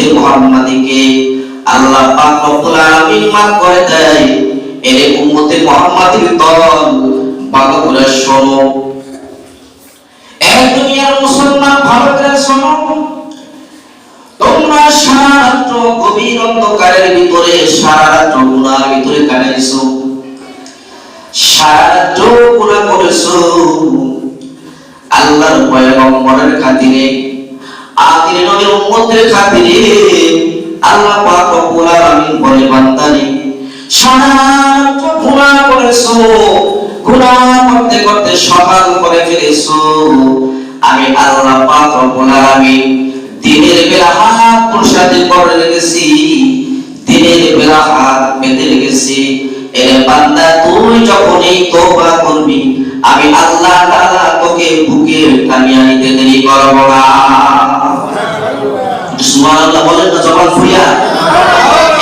উম্মতে মুহাম্মাদীকে আল্লাহ পাক রব্বুল আলামিন মাফ করে দেয়। এর উম্মতে মুহাম্মাদীর দল ভালো করে শোনো, এক দুনিয়ার মুসলমান ভালো করে শোনো। তোমরা সারা রাত্র গভীর অন্ধকারের ভিতরে, সারা রাত্র গুনার ভিতরে কাটাইছো, সারা রাত্র গুনাহ করেছো। আল্লাহর পয়গম্বরের খাতিরে, আখির নবীর উম্মতের খাতিরে আল্লাহ পাক রব্বুল আলামিন বলে, বান্দারে সারা রাত্র গুনাহ করেছো, গুনাহ করতে করতে সকাল করে ফেলেছো। আমি আল্লাহ পাক রব্বুল আলামিন দিনের বেলা হাত প্রসাদে করে রেখেছি, দিনের বেলা হাত পেতে রেখেছি। এর বান্দা তুই যখন এই তওবা করবি, আমি আল্লাহ তাআলা তোকে বুকে টানিয়ে নিতে দেরি করব না। সুবহানাল্লাহ বলেন না জবান খুইয়া।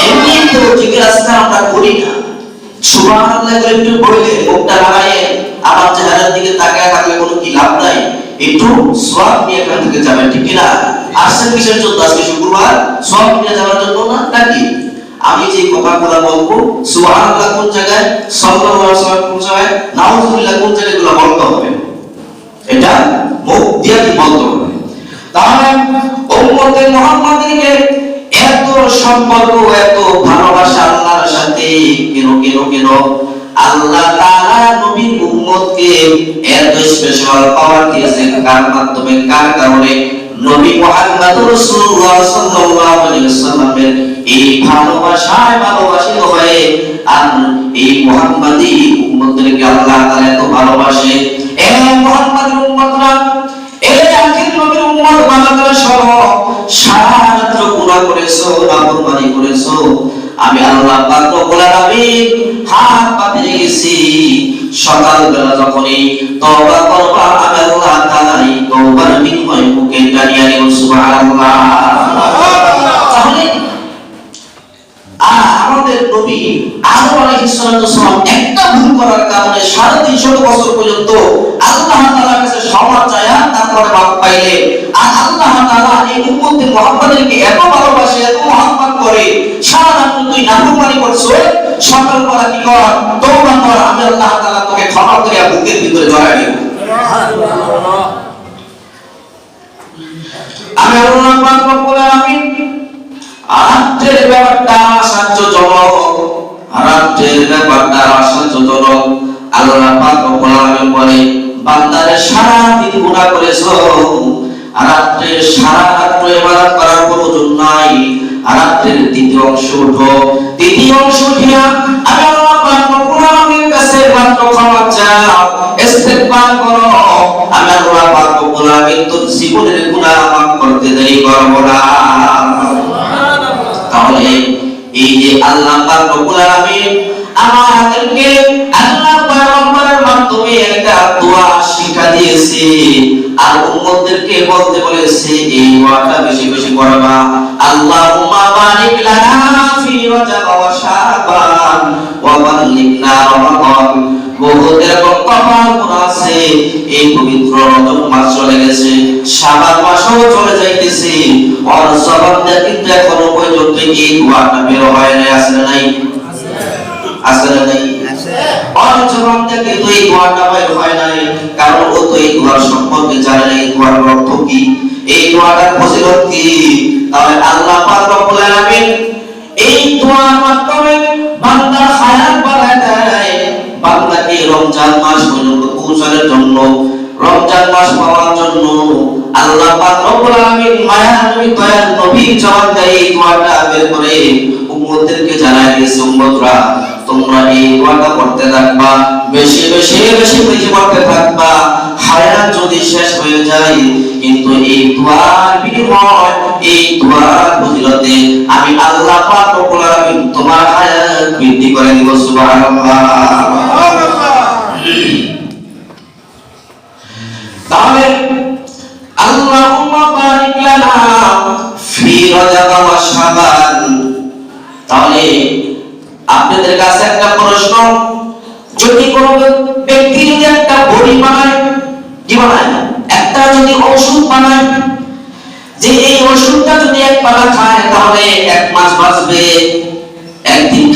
এমনি তো জিজ্ঞাসা আমরা করি না, সুবহানাল্লাহ করে একটু বললে মুখটা লাগায়ে আমার চেহারার দিকে তাকায় থাকলে কোনো কি লাভ নাই। একটু সওয়াব নিয়ে এখান থেকে যাবেন, ঠিক কি না? আসছেন কিসের জন্য? আজকে শুক্রবার, সওয়াব নিয়ে যাওয়ার জন্য না নাকি? আমি যে কথাগুলো বলবো, সুবহানাল্লাহ কোন জায়গায়, সাল্লাল্লাহু আলাইহি ওয়াসাল্লাম কোন জায়গায়, নাউযুবিল্লাহ কোন জায়গায় গুলো বলতে হবে, এটা মুখ দিয়ে বলতে হবে। তাহলে উম্মতে মুহাম্মাদীকে এত সম্পর্ক, এত ভালোবাসা আল্লাহর সাথে কেন কেন কেন? আল্লাহ তাআলা নবীর উম্মতকে এত স্পেশাল পাওয়ার দিয়েছেন কার মাধ্যমে, কার কারণে? নবী মুহাম্মদ রাসূলুল্লাহ সাল্লাল্লাহু আলাইহি ওয়াসাল্লামের এই ভালোবাসায় ভালোবাসিত হয়ে আর এই মুহাম্মাদী উম্মতদেরকে আল্লাহ তাআলা এত ভালোবাসে। এ মুহাম্মাদীর উম্মতরা, এ আখির নবীর উম্মত বানাতে সহ সারা রাত গুনাহ করেছো, নাফরমানি করেছো। আমি আল্লাহ পাক রব্বুল আলামিন হাত পাতে রেখেছি, সকালবেলা যখনই তওবা করবা, আমি আল্লাহ তাআলা এই তওবার বিনিময়ে মুখে টানিয়ে নিব। সুবহানাল্লাহ। তাহলে আমাদের নবী আদম আলাইহিস সালাম একটা ভুল করার কারণে 350 বছর পর্যন্ত আল্লাহ তাআলার কাছে ক্ষমা চায়া তারপরে মাফ পাইলে, আর আল্লাহ তাআলা এই উম্মতে মুহাম্মাদীকে এত ভালোবাসে, এত মহব্বত করে, সারা রাত তুই নাফরমানি করছো, সকালবেলা কি কর? তওবা কর, আমি আল্লাহ তাআলা তোকে ক্ষমা করে বুকের ভিতরে জড়ায় নিব। সুবহানাল্লাহ। আমি আল্লাহ পাক রব্বুল আলামিন রাত্রের ব্যাপারটা আশ্চর্যজনক, রাত্রের ব্যাপারটা আশ্চর্যজনক। আল্লাহ পাক রব্বুল আলামিন বলে, বান্দারে সারা দিন গুনাহ করেছো, রাত্রে সারা রাত ইবাদত করার প্রয়োজন নাই। রাত্রের দ্বিতীয় অংশ উঠো, দ্বিতীয় অংশ উঠিয়া আমি আল্লাহ পাক রব্বুল আলামিনের কাছে মাত্র ক্ষমা চাও, ইস্তেগফার করো। আমি আল্লাহ পাক রব্বুল আলামিন তোর জীবনের গুনাহ মাফ করতে দেরি করব না। তাহলে এই যে আল্লাহ পাক রব্বুল আলামিন আমাদেরকে আল্লাহ পয়গম্বরের মাধ্যমে একটা দোয়া শিক্ষা দিয়েছে, আর উম্মতদেরকে বলতে বলেছে এই দোয়াটা বেশি বেশি করবা। আল্লাহুম্মা বারিক লানা ফি রজব ওয়া শাবান ওয়া বাল্লিগনা রমাদান। বহুত এরকম কথা আছে, এই পবিত্র রজব মাস চলে গেছে, শাবান মাসও চলে যাইতেছে, আর জবান দিয়ে কিন্তু এখনো পর্যন্ত এই দোয়াটা বের হয় না। আছে না নাই? আছে না নাই? আর জবান থেকে তো এই দোয়াটা বের হয় নাই, কারণ ও তো এই দোয়ার সম্পর্কে জানে না, এই দোয়ার অর্থ কি, এই দোয়াটার ফজিলত কি। তাহলে আল্লাহ পাক রব্বুল আলামিন এই দোয়ার মাধ্যমে বান্দার হায়াত বাড়ায় দেয়, বান্দাকে রমজান মাস পর্যন্ত পৌঁছানোর জন্য, রমজান মাস পাওয়ার জন্য আল্লাহ পাক রব্বুল আলামিন মায়া নবী দয়ার নবী জবান দেয় এই দোয়াটা বের করে উম্মতদেরকে জানায় দিয়েছে, উম্মতরা তোমরা এই দোয়াটা করতে থাকবা, বেশি বেশি বেশি বেশি করতে থাকবা। হায়াত যদি শেষ হয়ে যায়, কিন্তু এই দোয়ার বিনিময়, এই দোয়ার ফজিলতে আমি আল্লাহ পাক রব্বুল আলামিন তোমার হায়াত বৃদ্ধি করে দিব। সুবহানাল্লাহ। তাহলে আল্লাহুম্মা বারিক লানা ফি রজব ওয়া শাবান। তাহলে আপনাদের কাছে একটা প্রশ্ন, যদি কোনো ব্যক্তি যদি একটা বড়ি বানায়, কি বানায়, একটা যদি ওষুধ বানায়, যে এই ওষুধটা যদি এক পাতা খায়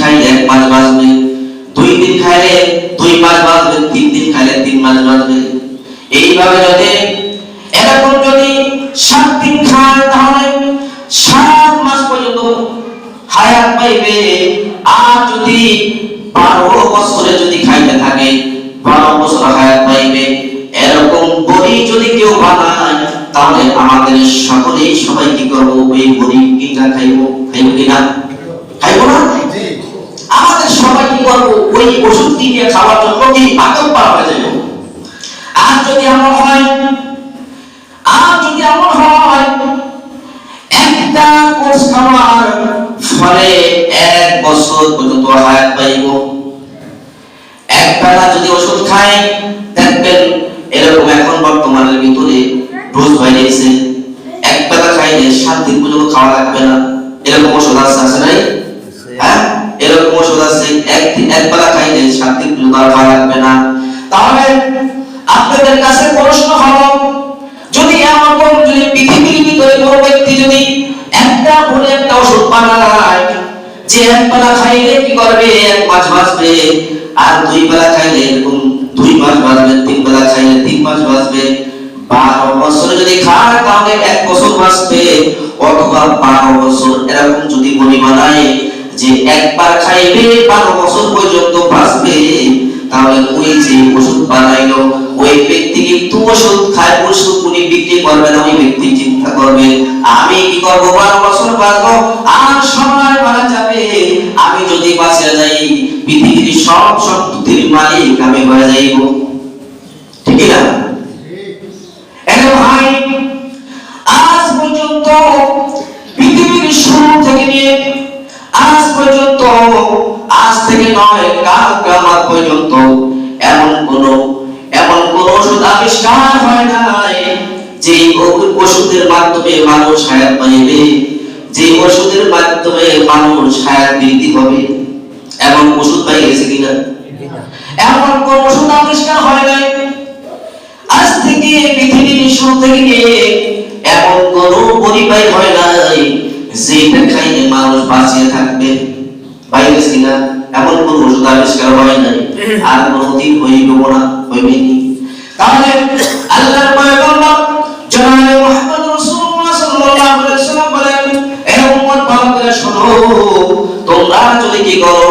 খাইলে 1 মাস বাঁচবে, 2 দিন খাইলে 2 মাস বাঁচবে, 3 দিন খাইলে 3 মাস বাঁচবে। এইভাবে যদি এরকম যদি 7 দিন খায় তাহলে 7 মাস পর্যন্ত হায়াত পাইবে। আর যদি 12 বছরে যদি খাইতে থাকে 12 বছর হায়াত পাইবে। এরকম বড়ি যদি কেউ বানায় তাহলে আমাদের সকলেই সবাই কি করব, ওই বড়ি কিনা খাইব, খাইব কিনা? খাইব না? আমাদের সবাই কি করব, ওই ওষুধ কিনে খাওয়ার জন্য কি পাগল পাওয়া হয়ে যাবে। আর যদি এমন হয় একটা কোর্স খাওয়ার ফলে 1 বছর পর্যন্ত হায়াত পাইব। একবেলা যদি ওষুধ খায় দেখবেন এরকম এখন বর্তমানের ভিতরে রোজ হয়ে গেছে, একবেলা খাইলে 7 দিন পর্যন্ত খাওয়া লাগবে না। এরকম ওষুধ আছে নাই? হ্যাঁ, এরকম ওষুধ আছে একবেলা খাইলে 7 দিন পর্যন্ত খাওয়া লাগবে না। তাহলে আপনাদের কাছে প্রশ্ন হলো, যদি এমন যদি পৃথিবীর ভিতরে কোনো ব্যক্তি যদি একটা ওষুধ বানায় যে একবেলা খাইলে কি করবে, 1 মাস বাঁচবে, আর 2 বেলা খাইলে এরকম 2 মাস বাঁচবে, 3 বেলা খাইলে 3 মাস বাঁচবে, 12 বছর যদি খায় তাহলে 1 বছর বাঁচবে, অথবা 12 বছর এরকম যদি বড়ি বানায় যে একবার খাইলে 12 বছর পর্যন্ত বাঁচবে, তাহলে ওই যে ওষুধ বানাইলো ওই ব্যক্তি কিন্তু ওষুধ খায়, ওষুধ উনি বিক্রি করবে না। ওই ব্যক্তি চিন্তা করবে আমি কি করব, 12 বছর বাঁচবো, আর সময় মারা যাবে, আমি যদি বাঁচে যাই পৃথিবীর সব সম্পত্তির মালিক আমি হয়ে যাইব। ঠিক না? এরে ভাই, আজ পর্যন্ত পৃথিবীর শুরু থেকে নিয়ে আজ পর্যন্ত, আজ থেকে নয় কাল কিয়ামত পর্যন্ত এমন কোন ওষুধ আবিষ্কার হয় নাই যে ওষুধের মাধ্যমে মানুষ হায়াত পাইবে, যে ওষুধের মাধ্যমে মানুষ হায়াত বৃদ্ধি হবে। এমন ওষুধ পাই গেছে কিনা? এমন কোন ওষুধ আবিষ্কার হয় নাই। আজ থেকে পৃথিবীর শুরু থেকে নিয়ে এমন কোন পরিবাই হয় নাই যেটা খাইলে মানুষ বাঁচিয়ে থাকবে। পাই গেছে কিনা? এমন কোন ওষুধ আবিষ্কার হয় নাই, আর কোনদিন হইব না, হইবে না। তাহলে আল্লাহর পয়গম্বর জনাবে মুহাম্মদ রাসূলুল্লাহ সাল্লাল্লাহু আলাইহি ওয়াসাল্লাম বলেন, হে উম্মত ভালো করে শোনো, তোমরা যদি কি করো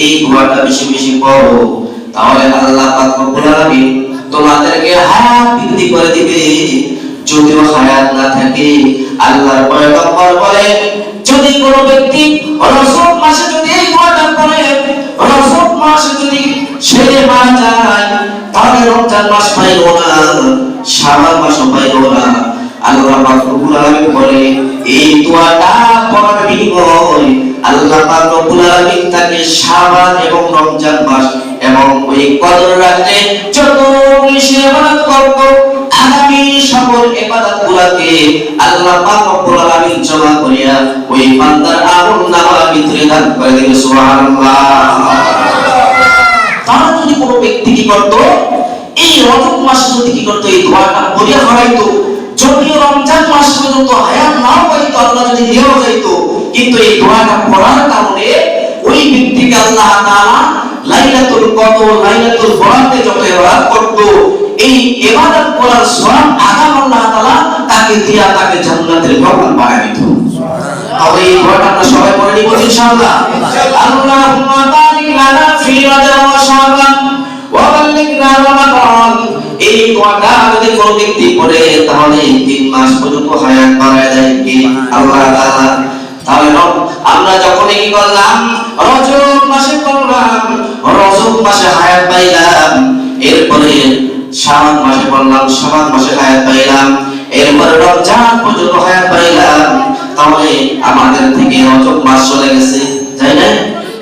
এই দোয়াটা বেশি বেশি পড়ো তাহলে আল্লাহ পাক রব্বুল আলামিন তোমাদেরকে হায়াত বৃদ্ধি করে দিবে। যদিও হায়াত না থাকে আল্লাহর পয়গম্বর বলে যদি কোনো ব্যক্তি রজব মাসে যদি এই দোয়াটা পড়ে, রজব মাসে যদি সে মারা যায় তাহলে রমজান মাস পাইল না, শাবান মাসও পাইল না। আল্লাহ পাক রব্বুল আলামিন বলে এই দোয়াটা পড়ার বিনিময়ে আল্লাহ পাক রব্বুল আলামিন তাকে শাবান এবং রমজান মাস এবং ওই কদর রাতে যত সে ইবাদত করত আগামী সকল ইবাদতগুলোকে আল্লাহ পাক রব্বুল আলামিন জমা করিয়া ওই বান্দার আমলনামার ভিতরে দান করে দিবে। সুবহানাল্লাহ। তারা যদি কোনো ব্যক্তি কি করত এই রজব মাসে যদি কি করত এই দোয়াটা পড়িয়া হয়তো যদিও রমজান মাস পর্যন্ত হায়াত নাও পাইতো, আল্লাহ যদি নিয়েও যাইতো, কিন্তু এই দোয়াটা পড়ার কারণে ওই ব্যক্তিকে আল্লাহ তাআলা লাইলাতুল কদর লাইলাতুল বরাতে যত ইবাদত করত এই ইবাদত করার সওয়াব আগাম আল্লাহ তাআলা তাকে দিয়া তাকে জান্নাতের ভবন বানিয়ে দিত। তাহলে এই দোয়াটা আমরা সবাই পড়ে নিব ইনশাআল্লাহ। আল্লাহুম্মা বারিক লানা ফি রজব ওয়া শাবান ওয়া বাল্লিগনা রমাদান। এই দোয়াটা যদি কোনো ব্যক্তি পড়ে তাহলে 3 মাস পর্যন্ত হায়াত বাড়ায় দেয় কি আল্লাহ তাআলা। তাহলে আমরা যখন কি করলাম রজব মাসে করলাম, রজব মাসে হায়াত পাইলাম, এরপরে শাবান মাসে পড়লাম, শাবান মাসে হায়াত পাইলাম, এরপরে রমজান পর্যন্ত হায়াত পাইলাম, তাহলে আমাদের থেকে রজব মাস চলে গেছে, তাই না?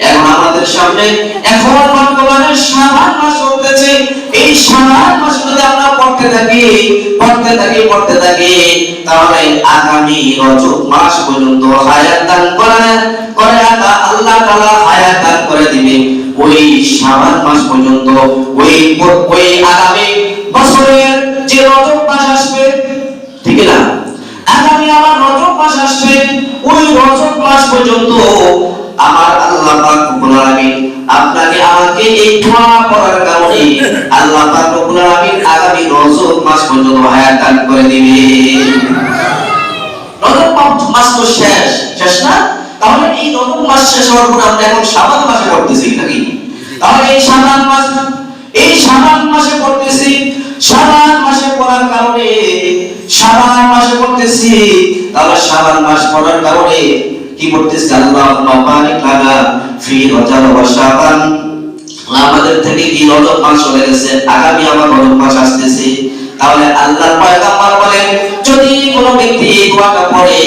এখন আমাদের সামনে এখন বর্তমানে শাবান মাস চলতেছে। এই শাবান মাস যদি আমরা পড়তে থাকি তাহলে আগামী রজব মাস পর্যন্ত হায়াত দান করে আল্লাহ তাআলা হায়াত দান করে দিবে। ওই শাবান মাস পর্যন্ত ওই আগামী বছরের যে রজব মাস আসবে, ঠিক না? আগামী আবার রজব মাস আসবে, ওই রজব মাস পর্যন্ত আমার আল্লাহ পাক রব্বুল আলামিন আপনাকে আমাকে এই দোয়া করার কারণে আল্লাহ পাক রব্বুল আলামিন আগামী রজব মাস পর্যন্ত হায়াত দান করে দিবে। রজব মাস তো শেষ না? তাহলে এই রজব মাস শেষ হওয়ার পর আমরা এখন শাবান মাসে পড়তেছি নাকি? তাহলে এই শাবান মাসে পড়তেছি, শাবান মাসে পড়ার কারণে শাবান মাসে পড়তেছি, তাহলে শাবান মাস পড়ার কারণে কি পড়তেছি? আল্লাহুম্মা বারিক লানা ফি রজব ওয়া শাবান। আমাদের থেকে কি রজব মাস চলে গেছে, আগামী আবার রজব মাস আসতেছে। তাহলে আল্লাহর পয়গম্বর বলেন যদি কোনো ব্যক্তি এই দোয়াটা পড়ে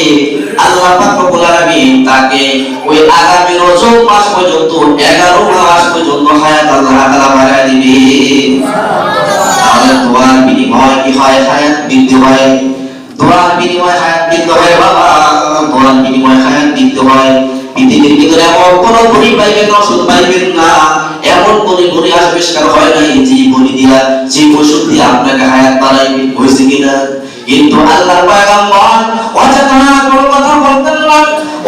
আল্লাহ পাক রব্বুল আলামিন তাকে ওই আগামী রজব মাস পর্যন্ত 11 মাস পর্যন্ত হায়াত আল্লাহ তাআলা বাড়ায় দিবে। তাহলে দোয়ার বিনিময়ে কি হয়? হায়াত বৃদ্ধি হয়। দোয়ার বিনিময়ে হায়াত বৃদ্ধি হয় বাবা, দোয়ার বিনিময়ে হায়াত বৃদ্ধি হয়। পৃথিবীর ভিতরে এমন কোন বড়ি পাইবেন না, ওষুধ পাইবেন না, এমন কোন বড়ি আবিষ্কার হয় নাই যে বড়ি দিয়া যে ওষুধ দিয়ে আপনাকে হায়াত বাড়াইবে, হয়েছে কিনা? কিন্তু আল্লাহর পয়গম্বর অযথা কোনো কথা বলতেন না,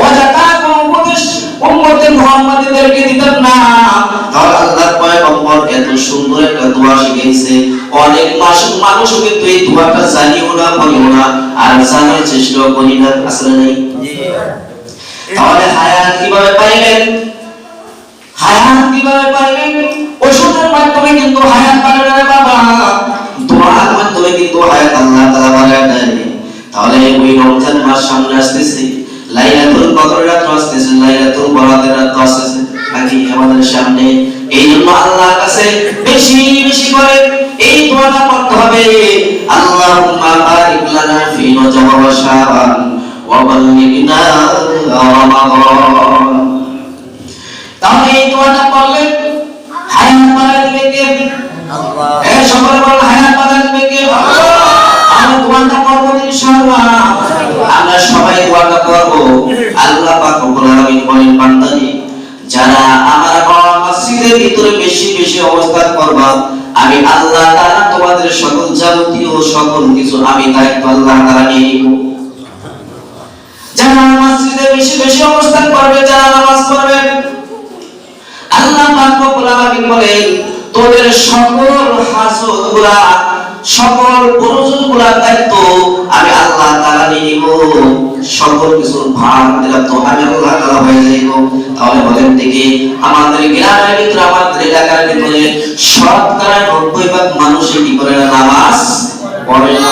অযথা কোনো উপদেশ উম্মতে মুহাম্মাদীদেরকে দিতেন না। তাহলে আল্লাহর পয়গম্বর এত সুন্দর একটা দোয়া শিখাইছে, অনেক মানুষ কিন্তু এই দোয়াটা জানিও না, বলিও না, আর জানার চেষ্টা করি না, আসলে নাই। তাহলে হায়াত কিভাবে পাইলেন? হায়াত কিভাবে পাইলেন? ওষুধের মাধ্যমে কিন্তু হায়াত পাবে না বাবা, দোয়ার মাধ্যমে কিন্তু হায়াত আল্লাহ তাআলা বাড়ায় দেয়। তাহলে ওই রমজান মাস সামনে আসতেছে, লাইলাতুল কদর রাত আসতেছে, লাইলাতুল বরাতের রাত আসতেছে নাকি আমাদের সামনে। এই জন্য আল্লাহর কাছে বেশি বেশি করে এই দোয়াটা পড়তে হবে, আল্লাহুম্মা বারিক লানা ফি রজব ওয়া শাবান ওয়া বাল্লিগনা রমাদান। তাহলে এই দোয়াটা পড়লে হায়াত বাড়ায় দিবে কে? আল্লাহ। এই সকলে বল হায়াত বাড়ায় দিবে কে? আল্লাহ। আমরা দোয়াটা করব ইনশাআল্লাহ, আমরা সবাই দোয়াটা করব। আল্লাহ পাক রব্বুল আলামিন বলেন বান্দারে যারা আমার মসজিদের ভিতরে বেশি বেশি অবস্থান করবা, আমি আল্লাহ তাআলা তোমাদের সকল যাবতীয় সকল কিছু আমি দায়িত্ব আল্লাহ তাআলা নিয়ে নিব। যারা মসজিদে বেশি বেশি অবস্থান করবে, যারা নামাজ পড়বে, আল্লাহ পাক রব্বুল আলামিন বলেন তোদের সকল হাজতগুলা সকল প্রয়োজনগুলোর দায়িত্ব আমি আল্লাহ তাআলা নিয়ে নিব, সকল কিছুর ভার দিলাম তো আমি আল্লাহ তাআলা হয়ে যাইব। তাহলে বলেন দেখি আমাদের গ্রামের ভিতরে আমাদের এলাকার ভিতরে শতকরা 90% মানুষ কি করে না? নামাজ পড়ে না,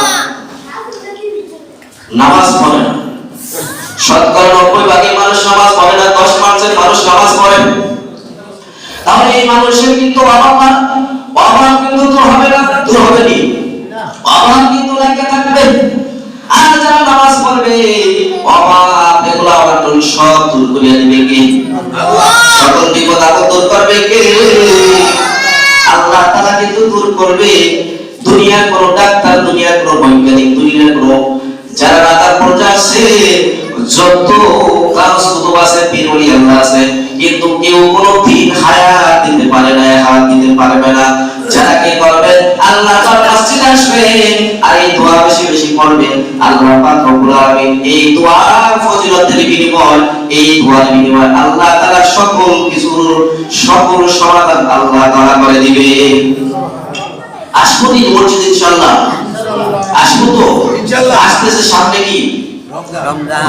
নামাজ পড়ে না। শতকরা 90% মানুষ নামাজ পড়ে না, 10% মানুষ নামাজ পড়ে। তাহলে এই মানুষের কিন্তু অভাব কিন্তু দূর হবে না, দূর হবে নি, অভাব কিন্তু লেগে থাকবে। আর যারা নামাজ পড়বে অভাব এগুলো অনটন সব দূর করে দিবে কে? আল্লাহ। সকল বিপদ আপদ দূর করবে কে? আল্লাহ তাআলা কিন্তু দূর করবে। দুনিয়ার কোন ডাক্তার, দুনিয়ার কোন বৈজ্ঞানিক, দুনিয়ার কোন যারা রাতার পর্যায়ে আছে, যত কাজ কুতুব আছে, পীর ওলি আল্লাহ আছে, কিন্তু কেউ কোনো দিন হায়াত দিতে পারে না, হায়াত দিতে পারবে না। যারা কি করবে? আল্লাহ তাআলা মসজিদে আসবেন আর এই দোয়া বেশি বেশি পড়বেন, আল্লাহ পাক রব্বুল আলামিন এই দোয়ার ফজিলতের বিনিময়, এই দোয়ার বিনিময় আল্লাহ তাআলা সকল কিছুর সকল সমাধান আল্লাহ তাআলা করে দিবে। আসবো কি মসজিদে ইনশাআল্লাহ? আসবো তো ইনশাআল্লাহ। আসতেছে সামনে কি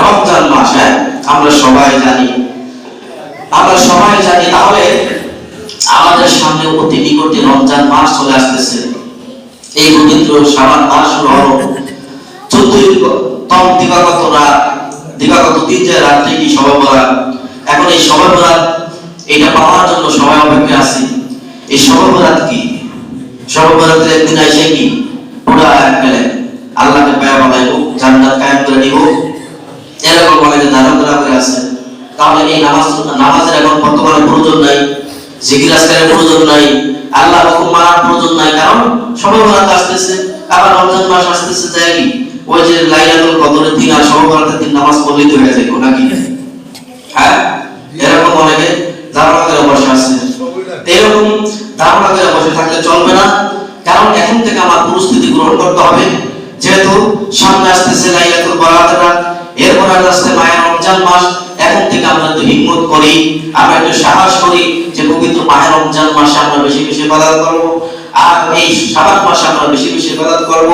রমজান মাস, হ্যাঁ আমরা সবাই জানি, আমরা সবাই জানি। তাহলে আমাদের সামনে অতি নিকটে রমজান মাস চলে আসতেছে। এই পবিত্র শাবান মাস শুরু হলো 14তম দিবাগত রাত, দিবাগত দিন যে রাত্রি কি শবে বরাত। এখন এই শবে বরাত এটা পাওয়ার জন্য সবাই অপেক্ষায় আছি। এই শবে বরাত কি? শবে বরাতের একদিন এসে কি পুরা একবারে আল্লাহকে পায়া বানাইব, জান্নাত কায়েম করে নিব, এরকম বলে যে ধারণা করে আছে। তাহলে এই নামাজের এখন বর্তমানে প্রয়োজন নাই, জিকির আজকারের প্রয়োজন নাই, আল্লাহর হুকুম মানার প্রয়োজন নাই, কারণ শবে বরাত আসতেছে, আবার রমজান মাস আসতেছে। যায় কি ওই যে লাইলাতুল কদরের দিন আর শবে বরাতের দিন নামাজ পড়লেই তো হয়ে যায় নাকি? হ্যাঁ, এরকম অনেকে ধারণা করে বসে আছে। এরকম ধারণা করে বসে থাকলে চলবে না, কারণ এখন থেকে আমার পরিস্থিতি গ্রহণ করতে হবে। যেহেতু সামনে আসতেছে লাইলাতুল বরাতের রাত, এরপর আসছে মায়া রমজান মাস, এখন থেকে আমরা একটু হিম্মত করি, আমরা একটু সাহস করি যে পবিত্র মাহে রমজান মাসে আমরা বেশি বেশি ইবাদত করব, আর এই শাবান মাসে আমরা বেশি বেশি ইবাদত করব।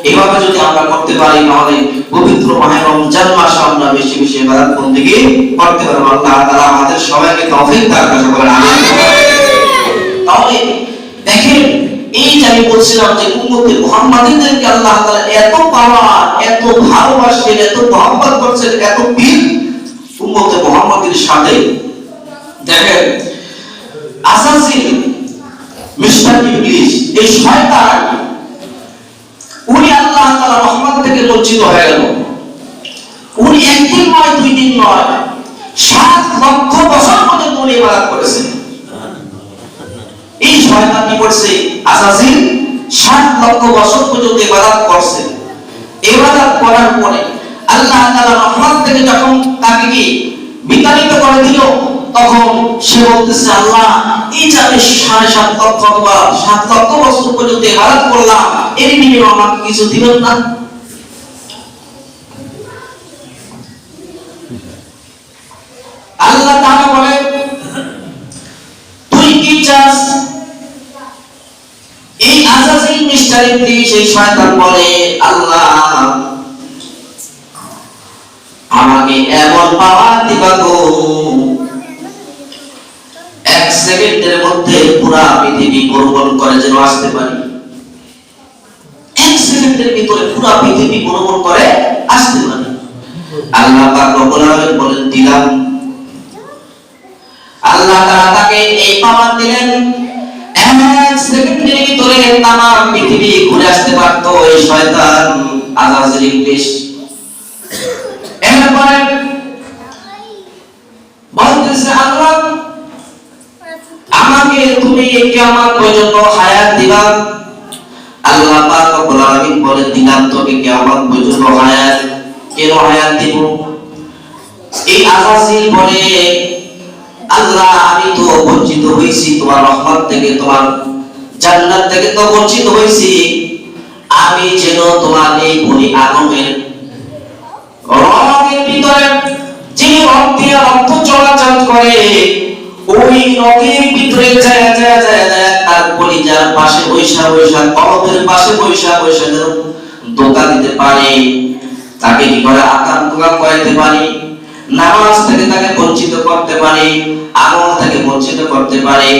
এভাবে যদি আমরা করতে পারি তাহলে পবিত্র মাহে রমজান মাসে আমরা বেশি বেশি ইবাদত বন্দেগী করতে পারবো। আল্লাহ তাআলা আমাদের সবাইকে তৌফিক দান করুন, বলেন আমিন। তাহলে দেখেন, এই যে আমি বলছিলাম যে উম্মতে মুহাম্মাদীদেরকে আল্লাহ তাআলা এত পাওয়ার, এত ভালোবাসেন, এত মহব্বত করছেন, এত প্রিয় উম্মতে মুহাম্মাদীর সাথে। দেখেন আসাসিন মিস্টার ইবলিস, এই শয়তান, উনি আল্লাহ তাআলার রহমত থেকে বঞ্চিত হয়ে গেল। উনি একদিন নয়, দুই দিন নয়, 7 লক্ষ বছর পর্যন্ত উনি ইবাদত করেছেন। এই শয়তান কি করছে? আসাসিন 7 লক্ষ বছর পর্যন্ত ইবাদত করছে। ইবাদত করার পরে আল্লাহ তাআলার রহমত থেকে যখন তাকে কি বিতাড়িত করে দিল, তখন সে বলতেছে, আল্লাহ এই যে আমি 7.5 লক্ষ বা 7 লক্ষ বছর পর্যন্ত ইবাদত করলাম, এর বিনিময়ে আমাকে কিছু দিবেন না? আল্লাহ তাআলা বলে, তুই কি চাস? এই আজাজিল মিস্টার ইবলিস, এই শয়তান বলে, আল্লাহ আমাকে এমন পাওয়ার দিবা গো, 1 সেকেন্ডের মধ্যে পুরো পৃথিবী ভ্রমণ করে যেন আসতে পারি। 1 সেকেন্ডের ভিতরে পুরো পৃথিবী ভ্রমণ করে আসতে পারি। আল্লাহ পাক রব্বুল আলামিন বলেন, দিলাম। আল্লাহ তাআলা তাকে এই পাওয়ার দিলেন, 1 সেকেন্ডের ভিতরে তামাম পৃথিবী ঘুরে আসতে পারতো এই শয়তান আজাজিল ইবলিস। এরপরে বলতেছে, আল্লাহ আমাকে তুমি কিয়ামত পর্যন্ত হায়াত দিবা। আল্লাহ পাক রব্বুল আলামিন বলেন, দিলাম তোকে কিয়ামত পর্যন্ত হায়াত। কেন হায়াত দিব? এই আজাজিল বলে, আল্লাহ আমি তো বঞ্চিত হইছি তোমার রহমত থেকে, তোমার জান্নাত থেকে তো বঞ্চিত হইছি। আমি যেন তোমার এই বনি আদমের রগের ভিতরে যে রক্ত চলাচল করে, ওই রগের ভিতরে যায় যায় যায় যায় তার কলিজার পাশে বৈশা বৈশা, কলবের পাশে বৈশা বৈশা ধোঁকা দিতে পারে, তাকে কি করে আকাম করাইতে পারি, নামাজ থেকে তাকে বঞ্চিত করতে পারে, আমল থেকে বঞ্চিত করতে পারে।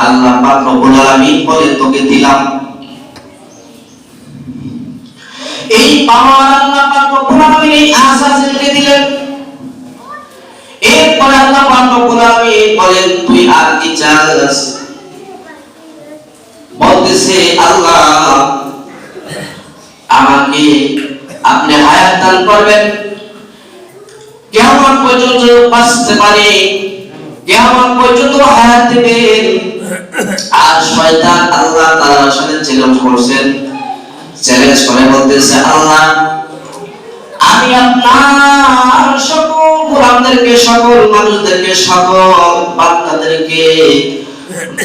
আল্লাহ পাক রব্বুল আলামিন বলে, তোকে দিলাম। এই পাওয়ার আল্লাহ পাক রব্বুল আলামিন এই আজাজিলকে দিলেন। এরপর আল্লাহ পাক রব্বুল আলামিন বলেন, তুই আর কি চাস? বলতেছে, আল্লাহ আমাকে আপনি হায়াত দান করবেন, কিয়ামত পর্যন্ত বাঁচতে পারে, কিয়ামত পর্যন্ত হায়াত দিবেন। আর শয়তান আল্লাহ তাআলার সাথে চ্যালেঞ্জ করছেন, চ্যালেঞ্জ করে বলতেছে, আল্লাহ আমি আপনার সকল গোলামদেরকে, সকল মানুষদেরকে, সকল বান্দাদেরকে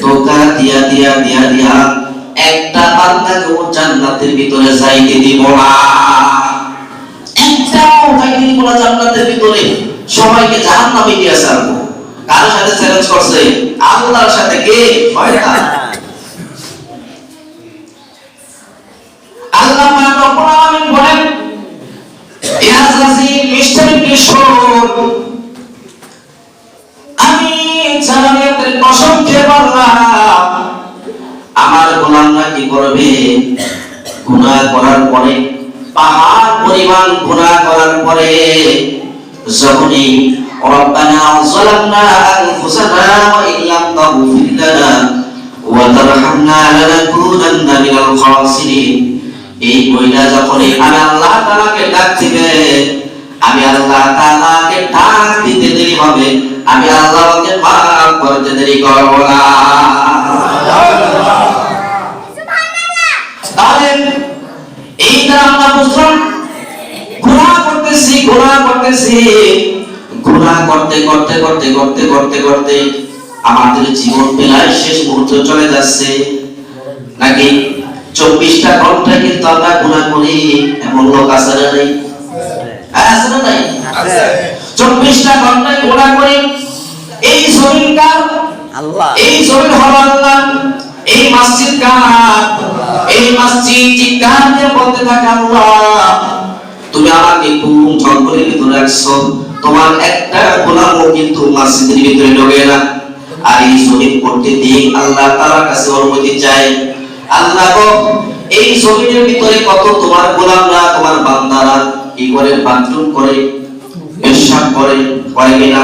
ধোঁকা দিয়া দিয়া দিয়া দিয়া একটা বান্দাকেও জান্নাতের ভিতরে যাইতে দিব না, একটাও যাইতে দিব না জান্নাতের ভিতরে, সবাইকে জাহান্নামে নিয়ে ছাড়বো। কার সাথে চ্যালেঞ্জ করছে? আল্লাহর সাথে। কে? শয়তান। আল্লাহ পাক রব্বুল আলামিন বলেন, ইয়া আযাজিল মিস্টার ইবলিস, আমি জান্নাতের কসম খেয়ে বললাম, আমার গোলামরা কি করবে? গুনাহ করার পরে, পাহাড় পরিমাণ গুনাহ করার পরে, যখনই রব্বানা যালামনা আনফুসানা ওয়া ইল্লাম তাগফির লানা ওয়া তারহামনা লানাকুনান্না মিনাল খাসিরিন, এই বইটা যখনই আমি আল্লাহ তাআলাকে ডাক দিবে, আমি আল্লাহ তাআলাকে ডাক দিতে দেরি হবে, আমি আল্লাহকে মাফ করতে দেরি করব না। তাহলে এইটা আমরা বুঝলাম, গুনাহ করতেছি, গুনাহ করতেছি, গুনাহ করতে করতে করতে করতে করতে করতে আমাদের জীবন বেলায় শেষ মুহূর্তে চলে যাচ্ছে, নাকি 24টা ঘন্টা কিন্তু আমরা গুনাহ করি, এমন লোক আছে না নাই? আছে না নাই? 24টা ঘন্টায় ঘোরা করি। এই জমিন কার? আল্লাহ। এই জমিন হলো আল্লাহ। এই মসজিদ কার? এই মসজিদ চিৎকার দিয়ে বলতে থাকে আল্লাহ তুমি আমাকে কোন জঙ্গলের ভিতরে রাখছো, তোমার একটা গোলামও কিন্তু মসজিদের ভিতরে ঢোকে না। আর এই জমিন করতে দিয়ে আল্লাহ তাআলার কাছে অনুমতি চাই, আল্লাহ গো এই জমিনের ভিতরে কত তোমার গোলামরা তোমার বান্দারা কি করে বাথরুম করে, পেশাব করে, কিনা